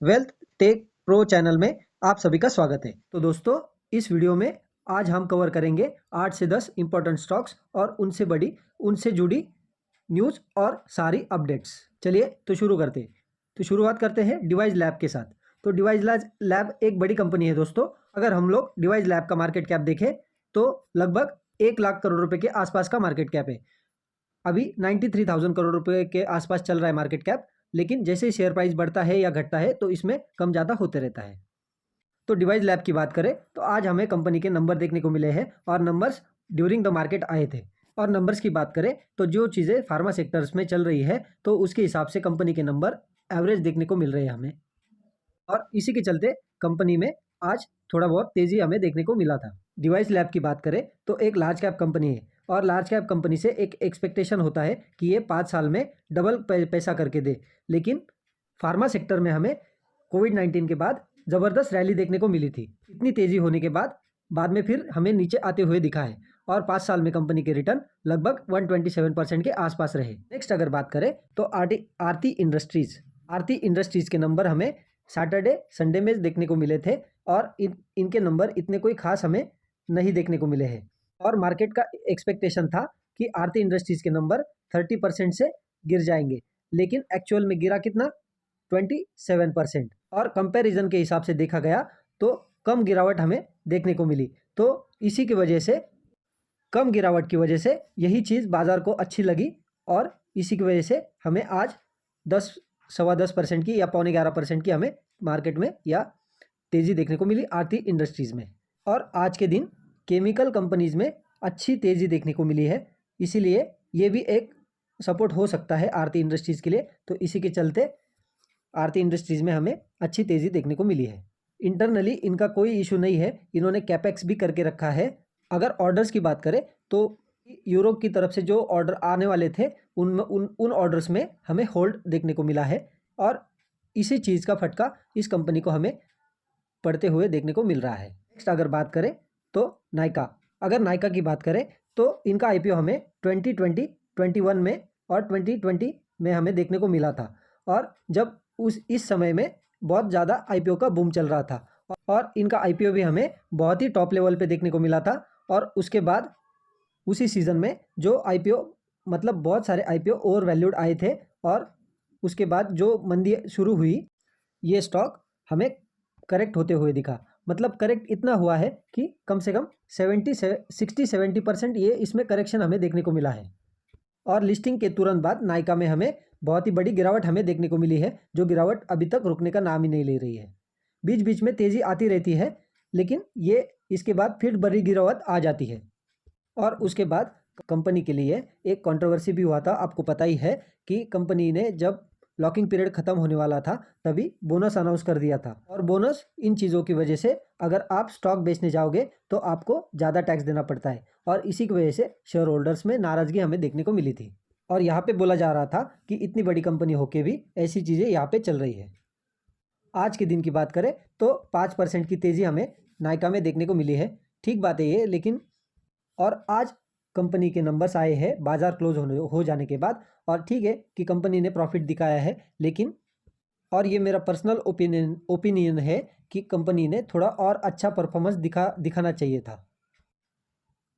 Wealth take pro channel में आप सभी का स्वागत है। तो दोस्तों, इस वीडियो में आज हम कवर करेंगे 8 से 10 इंपॉर्टेंट स्टॉक्स और उनसे जुड़ी न्यूज़ और सारी अपडेट्स। चलिए तो शुरू करते हैं। तो शुरुआत करते हैं डिवाइस लैब के साथ। तो डिवाइस लैब एक बड़ी कंपनी है दोस्तों। अगर हम लोग डिवाइस लैब का मार्केट कैप देखें तो लगभग 1 लाख करोड़ रुपए के आसपास का मार्केट कैप है। अभी 93,000 करोड़ रुपए के आसपास चल रहा है मार्केट कैप। लेकिन जैसे ही शेयर प्राइस बढ़ता है या घटता है तो इसमें कम ज़्यादा होते रहता है। तो डिवाइस लैब की बात करें तो आज हमें कंपनी के नंबर देखने को मिले हैं और नंबर्स ड्यूरिंग द मार्केट आए थे। और नंबर्स की बात करें तो जो चीज़ें फार्मा सेक्टर्स में चल रही है तो उसके हिसाब से कंपनी के नंबर एवरेज देखने को मिल रहे हैं हमें। और इसी के चलते कंपनी में आज थोड़ा बहुत तेज़ी हमें देखने को मिला था। डिवाइस लैब की बात करें तो एक लार्ज कैप कंपनी है और लार्ज कैप कंपनी से एक एक्सपेक्टेशन होता है कि ये 5 साल में डबल पैसा करके दे। लेकिन फार्मा सेक्टर में हमें कोविड-19 के बाद ज़बरदस्त रैली देखने को मिली थी। इतनी तेज़ी होने के बाद में फिर हमें नीचे आते हुए दिखा है और 5 साल में कंपनी के रिटर्न लगभग 127% के आसपास रहे। नेक्स्ट अगर बात करें तो आरती इंडस्ट्रीज़ के नंबर हमें सैटरडे संडे में देखने को मिले थे और इनके नंबर इतने कोई खास हमें नहीं देखने को मिले हैं। और मार्केट का एक्सपेक्टेशन था कि आरती इंडस्ट्रीज़ के नंबर 30% से गिर जाएंगे, लेकिन एक्चुअल में गिरा कितना, 27%। और कंपैरिजन के हिसाब से देखा गया तो कम गिरावट हमें देखने को मिली। तो इसी की वजह से कम गिरावट की वजह से यही चीज़ बाज़ार को अच्छी लगी और इसी की वजह से हमें आज 10 सवा 10% की या पौने 11% की हमें मार्केट में या तेज़ी देखने को मिली आरती इंडस्ट्रीज़ में। और आज के दिन केमिकल कंपनीज़ में अच्छी तेज़ी देखने को मिली है, इसीलिए ये भी एक सपोर्ट हो सकता है आरती इंडस्ट्रीज़ के लिए। तो इसी के चलते आरती इंडस्ट्रीज़ में हमें अच्छी तेज़ी देखने को मिली है। इंटरनली इनका कोई इशू नहीं है, इन्होंने कैपेक्स भी करके रखा है। अगर ऑर्डर्स की बात करें तो यूरोप की तरफ से जो ऑर्डर आने वाले थे उन ऑर्डर्स में हमें होल्ड देखने को मिला है और इसी चीज़ का फटका इस कंपनी को हमें पड़ते हुए देखने को मिल रहा है। नेक्स्ट अगर बात करें तो नायका की बात करें तो इनका आईपीओ हमें 2020, 21 में और 2020 में हमें देखने को मिला था। और जब इस समय में बहुत ज़्यादा आईपीओ का बूम चल रहा था और इनका आईपीओ भी हमें बहुत ही टॉप लेवल पे देखने को मिला था। और उसके बाद उसी सीज़न में जो आईपीओ मतलब बहुत सारे आईपीओ ओवर वैल्यूड आए थे और उसके बाद जो मंदी शुरू हुई ये स्टॉक हमें करेक्ट होते हुए दिखा। मतलब करेक्ट इतना हुआ है कि कम से कम 60-70% ये इसमें करेक्शन हमें देखने को मिला है। और लिस्टिंग के तुरंत बाद नायका में हमें बहुत ही बड़ी गिरावट हमें देखने को मिली है, जो गिरावट अभी तक रुकने का नाम ही नहीं ले रही है। बीच बीच में तेज़ी आती रहती है लेकिन ये इसके बाद फिर बड़ी गिरावट आ जाती है। और उसके बाद कंपनी के लिए एक कंट्रोवर्सी भी हुआ था। आपको पता ही है कि कंपनी ने जब लॉकिंग पीरियड ख़त्म होने वाला था तभी बोनस अनाउंस कर दिया था। और बोनस इन चीज़ों की वजह से अगर आप स्टॉक बेचने जाओगे तो आपको ज़्यादा टैक्स देना पड़ता है और इसी की वजह से शेयर होल्डर्स में नाराज़गी हमें देखने को मिली थी। और यहाँ पे बोला जा रहा था कि इतनी बड़ी कंपनी होके भी ऐसी चीज़ें यहाँ पे चल रही है। आज के दिन की बात करें तो 5% की तेज़ी हमें नायका में देखने को मिली है। ठीक बात है ये, लेकिन और आज कंपनी के नंबर्स आए हैं बाज़ार क्लोज हो जाने के बाद। और ठीक है कि कंपनी ने प्रॉफिट दिखाया है, लेकिन और ये मेरा पर्सनल ओपिनियन है कि कंपनी ने थोड़ा और अच्छा परफॉर्मेंस दिखाना चाहिए था।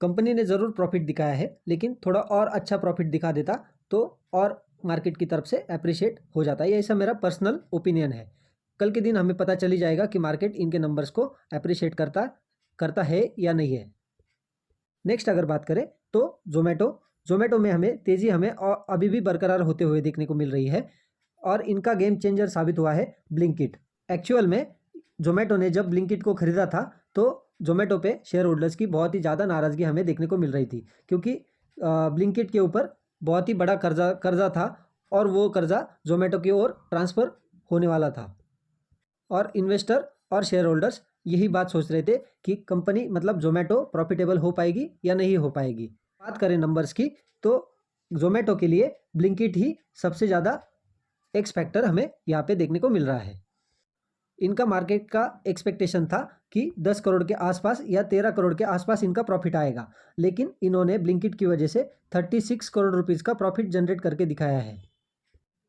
कंपनी ने ज़रूर प्रॉफिट दिखाया है लेकिन थोड़ा और अच्छा प्रॉफिट दिखा देता तो और मार्केट की तरफ से अप्रिशिएट हो जाता है। ये ऐसा मेरा पर्सनल ओपिनियन है। कल के दिन हमें पता चली जाएगा कि मार्केट इनके नंबर्स को अप्रिशिएट करता है या नहीं है। नेक्स्ट अगर बात करें तो जोमेटो में हमें तेज़ी हमें अभी भी बरकरार होते हुए देखने को मिल रही है और इनका गेम चेंजर साबित हुआ है ब्लिंकिट। एक्चुअल में जोमेटो ने जब ब्लिंकिट को ख़रीदा था तो जोमेटो पे शेयर होल्डर्स की बहुत ही ज़्यादा नाराज़गी हमें देखने को मिल रही थी, क्योंकि ब्लिंकिट के ऊपर बहुत ही बड़ा कर्जा था और वो कर्जा जोमेटो की ओर ट्रांसफ़र होने वाला था। और इन्वेस्टर और शेयर होल्डर्स यही बात सोच रहे थे कि कंपनी मतलब जोमेटो प्रॉफिटेबल हो पाएगी या नहीं हो पाएगी। बात करें नंबर्स की तो जोमेटो के लिए ब्लिंकिट ही सबसे ज़्यादा एक्स फैक्टर हमें यहाँ पे देखने को मिल रहा है। इनका मार्केट का एक्सपेक्टेशन था कि 10 करोड़ के आसपास या 13 करोड़ के आसपास इनका प्रॉफिट आएगा, लेकिन इन्होंने ब्लिंकिट की वजह से 36 करोड़ रुपीज़ का प्रॉफिट जनरेट करके दिखाया है।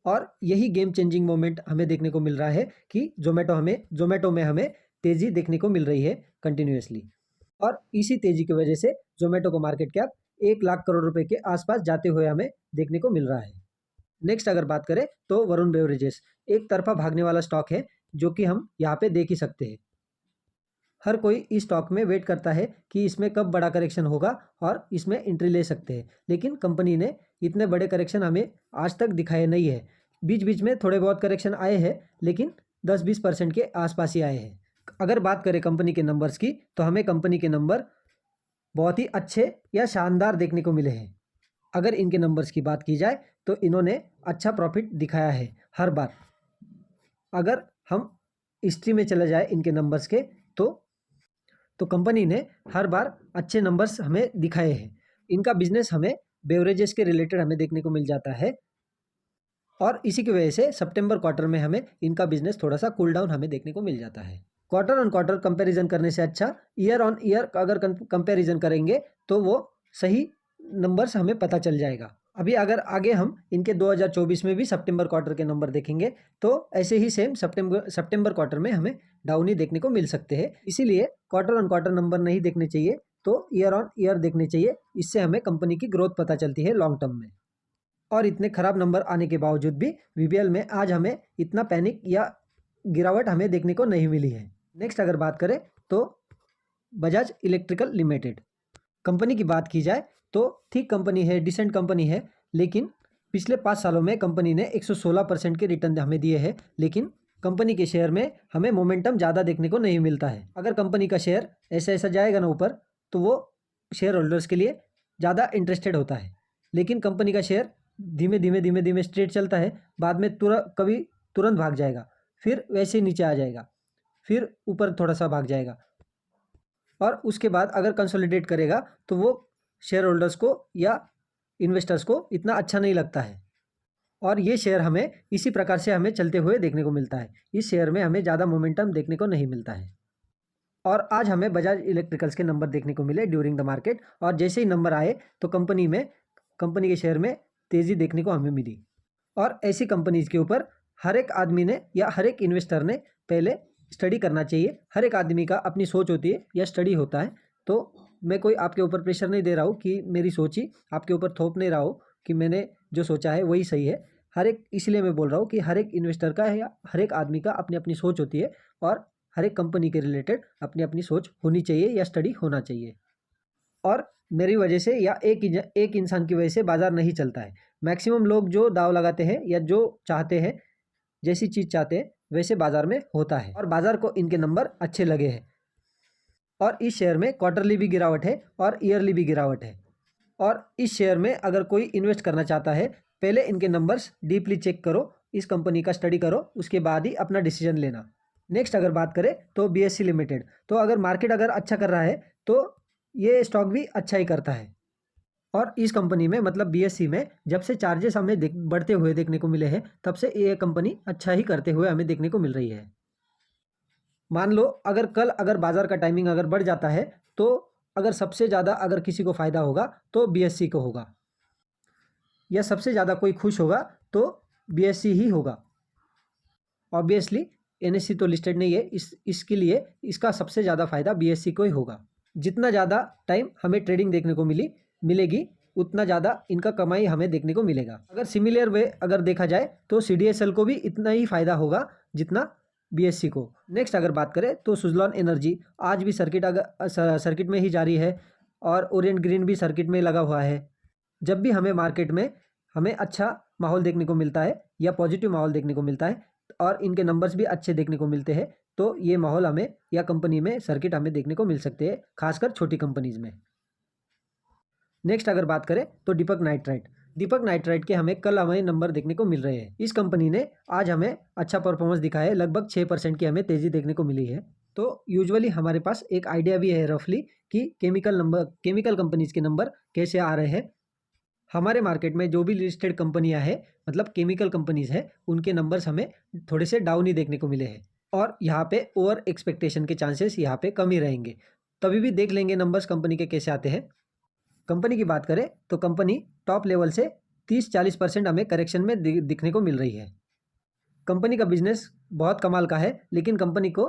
और यही गेम चेंजिंग मोमेंट हमें देखने को मिल रहा है कि ज़ोमैटो में हमें तेज़ी देखने को मिल रही है कंटिन्यूअसली। और इसी तेज़ी की वजह से ज़ोमैटो का मार्केट कैप 1 लाख करोड़ रुपए के आसपास जाते हुए हमें देखने को मिल रहा है। नेक्स्ट अगर बात करें तो वरुण बेवरेजेस एक तरफा भागने वाला स्टॉक है, जो कि हम यहाँ पे देख ही सकते हैं। हर कोई इस स्टॉक में वेट करता है कि इसमें कब बड़ा करेक्शन होगा और इसमें एंट्री ले सकते हैं, लेकिन कंपनी ने इतने बड़े करेक्शन हमें आज तक दिखाए नहीं है। बीच बीच में थोड़े बहुत करेक्शन आए हैं, लेकिन 10-20% के आसपास ही आए हैं। अगर बात करें कंपनी के नंबर्स की, तो हमें कंपनी के नंबर बहुत ही अच्छे या शानदार देखने को मिले हैं। अगर इनके नंबर्स की बात की जाए तो इन्होंने अच्छा प्रॉफिट दिखाया है हर बार। अगर हम हिस्ट्री में चले जाए इनके नंबर्स के, तो कंपनी ने हर बार अच्छे नंबर्स हमें दिखाए हैं। इनका बिजनेस हमें बेवरेजेस के रिलेटेड हमें देखने को मिल जाता है, और इसी की वजह से सितंबर क्वार्टर में हमें इनका बिजनेस थोड़ा सा कूल डाउन हमें देखने को मिल जाता है। क्वार्टर ऑन क्वार्टर कंपैरिजन करने से अच्छा ईयर ऑन ईयर अगर कंपैरिजन करेंगे तो वो सही नंबर्स हमें पता चल जाएगा। अभी अगर आगे हम इनके 2024 में भी सितंबर क्वार्टर के नंबर देखेंगे, तो ऐसे ही सेम सितंबर क्वार्टर में हमें डाउन ही देखने को मिल सकते हैं। इसीलिए क्वार्टर ऑन क्वार्टर नंबर नहीं देखने चाहिए, तो ईयर ऑन ईयर देखने चाहिए। इससे हमें कंपनी की ग्रोथ पता चलती है लॉन्ग टर्म में। और इतने खराब नंबर आने के बावजूद भी वीबीएल में आज हमें इतना पैनिक या गिरावट हमें देखने को नहीं मिली है। नेक्स्ट अगर बात करें तो बजाज इलेक्ट्रिकल लिमिटेड कंपनी की बात की जाए तो ठीक कंपनी है, डिसेंट कंपनी है, लेकिन पिछले 5 सालों में कंपनी ने 116% के रिटर्न हमें दिए हैं, लेकिन कंपनी के शेयर में हमें मोमेंटम ज़्यादा देखने को नहीं मिलता है। अगर कंपनी का शेयर ऐसा ऐसा जाएगा ना ऊपर, तो वो शेयर होल्डर्स के लिए ज़्यादा इंटरेस्टेड होता है, लेकिन कंपनी का शेयर धीमे धीमे धीमे धीमे स्ट्रेट चलता है, बाद में कभी तुरंत भाग जाएगा, फिर वैसे ही नीचे आ जाएगा, फिर ऊपर थोड़ा सा भाग जाएगा, और उसके बाद अगर कंसोलिडेट करेगा तो वो शेयर होल्डर्स को या इन्वेस्टर्स को इतना अच्छा नहीं लगता है। और ये शेयर हमें इसी प्रकार से हमें चलते हुए देखने को मिलता है। इस शेयर में हमें ज़्यादा मोमेंटम देखने को नहीं मिलता है। और आज हमें बजाज इलेक्ट्रिकल्स के नंबर देखने को मिले ड्यूरिंग द मार्केट, और जैसे ही नंबर आए तो कंपनी के शेयर में तेज़ी देखने को हमें मिली। और ऐसी कंपनीज के ऊपर हर एक आदमी ने या हर एक इन्वेस्टर ने पहले स्टडी करना चाहिए। हर एक आदमी का अपनी सोच होती है या स्टडी होता है। तो मैं कोई आपके ऊपर प्रेशर नहीं दे रहा हूँ कि मेरी सोच ही आपके ऊपर थोप नहीं रहा हूँ कि मैंने जो सोचा है वही सही है। हर एक इसलिए मैं बोल रहा हूँ कि हर एक इन्वेस्टर का या हर एक आदमी का अपनी अपनी सोच होती है, और हर एक कंपनी के रिलेटेड अपनी अपनी सोच होनी चाहिए या स्टडी होना चाहिए। और मेरी वजह से या एक इंसान की वजह से बाज़ार नहीं चलता है। मैक्सिमम लोग जो दाव लगाते हैं या जो चाहते हैं, जैसी चीज़ चाहते हैं वैसे बाज़ार में होता है, और बाज़ार को इनके नंबर अच्छे लगे हैं। और इस शेयर में क्वार्टरली भी गिरावट है और ईयरली भी गिरावट है। और इस शेयर में अगर कोई इन्वेस्ट करना चाहता है, पहले इनके नंबर्स डीपली चेक करो, इस कंपनी का स्टडी करो, उसके बाद ही अपना डिसीजन लेना। नेक्स्ट अगर बात करें तो बीएससी लिमिटेड, तो अगर मार्केट अगर अच्छा कर रहा है तो ये स्टॉक भी अच्छा ही करता है। और इस कंपनी में मतलब बीएससी में जब से चार्जेस हमें बढ़ते हुए देखने को मिले हैं, तब से ये कंपनी अच्छा ही करते हुए हमें देखने को मिल रही है। मान लो अगर बाजार का टाइमिंग अगर बढ़ जाता है, तो अगर सबसे ज़्यादा अगर किसी को फ़ायदा होगा तो बीएससी को होगा, या सबसे ज़्यादा कोई खुश होगा तो बीएससी ही होगा। ऑब्वियसली एनएससी तो लिस्टेड नहीं है, इसके लिए इसका सबसे ज़्यादा फ़ायदा बीएससी को ही होगा। जितना ज़्यादा टाइम हमें ट्रेडिंग देखने को मिलेगी, उतना ज़्यादा इनका कमाई हमें देखने को मिलेगा। अगर सिमिलर वे अगर देखा जाए तो सीडीएसएल को भी इतना ही फ़ायदा होगा जितना बीएससी को। नेक्स्ट अगर बात करें तो सुजलॉन एनर्जी आज भी सर्किट में ही जारी है, और ओरिएंट ग्रीन भी सर्किट में लगा हुआ है। जब भी हमें मार्केट में हमें अच्छा माहौल देखने को मिलता है या पॉजिटिव माहौल देखने को मिलता है, और इनके नंबर्स भी अच्छे देखने को मिलते हैं, तो ये माहौल हमें या कंपनी में सर्किट हमें देखने को मिल सकते हैं, खासकर छोटी कंपनीज में। नेक्स्ट अगर बात करें तो दीपक नाइट्राइट के हमें नंबर देखने को मिल रहे हैं। इस कंपनी ने आज हमें अच्छा परफॉर्मेंस दिखाया है, लगभग 6% की हमें तेज़ी देखने को मिली है। तो यूजुअली हमारे पास एक आइडिया भी है रफली कि केमिकल कंपनीज के नंबर कैसे आ रहे हैं। हमारे मार्केट में जो भी लिस्टेड कंपनियां हैं, मतलब केमिकल कंपनीज हैं, उनके नंबर्स हमें थोड़े से डाउन ही देखने को मिले हैं, और यहाँ पे ओवर एक्सपेक्टेशन के चांसेस यहाँ पे कम ही रहेंगे। तभी भी देख लेंगे नंबर्स कंपनी के कैसे आते हैं। कंपनी की बात करें तो कंपनी टॉप लेवल से 30-40% हमें करेक्शन में दिखने को मिल रही है। कंपनी का बिजनेस बहुत कमाल का है, लेकिन कंपनी को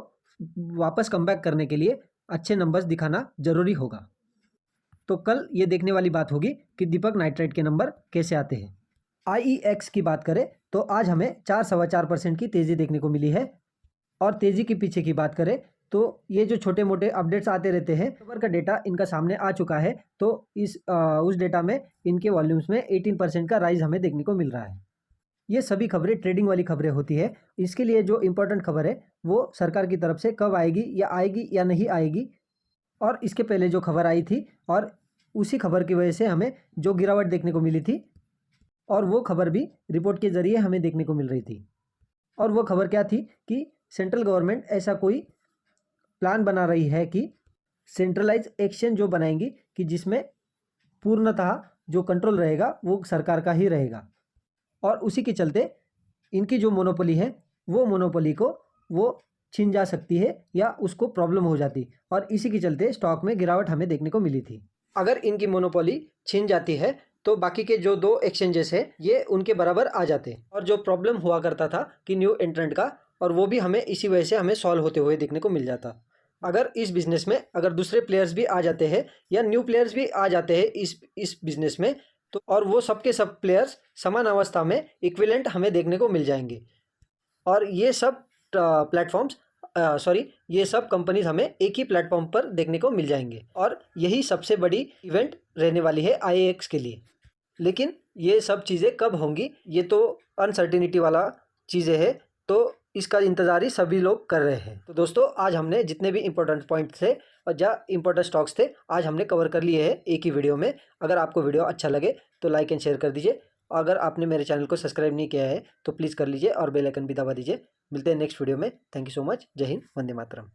वापस कमबैक करने के लिए अच्छे नंबर्स दिखाना ज़रूरी होगा। तो कल ये देखने वाली बात होगी कि दीपक नाइट्राइट के नंबर कैसे आते हैं। IEX की बात करें तो आज हमें 4-4.25% की तेज़ी देखने को मिली है। और तेज़ी के पीछे की बात करें तो ये जो छोटे मोटे अपडेट्स आते रहते हैं, खबर का डेटा इनका सामने आ चुका है, तो उस डेटा में इनके वॉल्यूम्स में 18% का राइज हमें देखने को मिल रहा है। ये सभी खबरें ट्रेडिंग वाली खबरें होती है। इसके लिए जो इम्पोर्टेंट खबर है वो सरकार की तरफ से कब आएगी या नहीं आएगी, और इसके पहले जो खबर आई थी और उसी खबर की वजह से हमें जो गिरावट देखने को मिली थी, और वो खबर भी रिपोर्ट के ज़रिए हमें देखने को मिल रही थी। और वो खबर क्या थी कि सेंट्रल गवर्नमेंट ऐसा कोई प्लान बना रही है कि सेंट्रलाइज एक्सचेंज जो बनाएंगी कि जिसमें पूर्णतः जो कंट्रोल रहेगा वो सरकार का ही रहेगा, और उसी के चलते इनकी जो मोनोपोली है वो मोनोपोली को वो छीन जा सकती है या उसको प्रॉब्लम हो जाती, और इसी के चलते स्टॉक में गिरावट हमें देखने को मिली थी। अगर इनकी मोनोपोली छीन जाती है तो बाकी के जो 2 एक्सचेंजेस है ये उनके बराबर आ जाते, और जो प्रॉब्लम हुआ करता था कि न्यू एंट्रेंट का, और वो भी हमें इसी वजह से हमें सॉल्व होते हुए देखने को मिल जाता। अगर इस बिज़नेस में अगर दूसरे प्लेयर्स भी आ जाते हैं या न्यू प्लेयर्स भी आ जाते हैं इस बिज़नेस में, तो और वो सबके सब प्लेयर्स समान अवस्था में इक्विवेलेंट हमें देखने को मिल जाएंगे, और ये सब ये सब कंपनीज हमें एक ही प्लेटफॉर्म पर देखने को मिल जाएंगे, और यही सबसे बड़ी इवेंट रहने वाली है IEX के लिए। लेकिन ये सब चीज़ें कब होंगी ये तो अनसर्टिनिटी वाला चीज़ें हैं, तो इसका इंतज़ार ही सभी लोग कर रहे हैं। तो दोस्तों आज हमने जितने भी इंपॉर्टेंट पॉइंट्स थे और जहाँ इंपॉर्टेंट स्टॉक्स थे आज हमने कवर कर लिए हैं एक ही वीडियो में। अगर आपको वीडियो अच्छा लगे तो लाइक एंड शेयर कर दीजिए, और अगर आपने मेरे चैनल को सब्सक्राइब नहीं किया है तो प्लीज़ कर लीजिए और बेल आइकन भी दबा दीजिए। मिलते हैं नेक्स्ट वीडियो में। Thank you so much. जय हिंद, वंदे मातरम।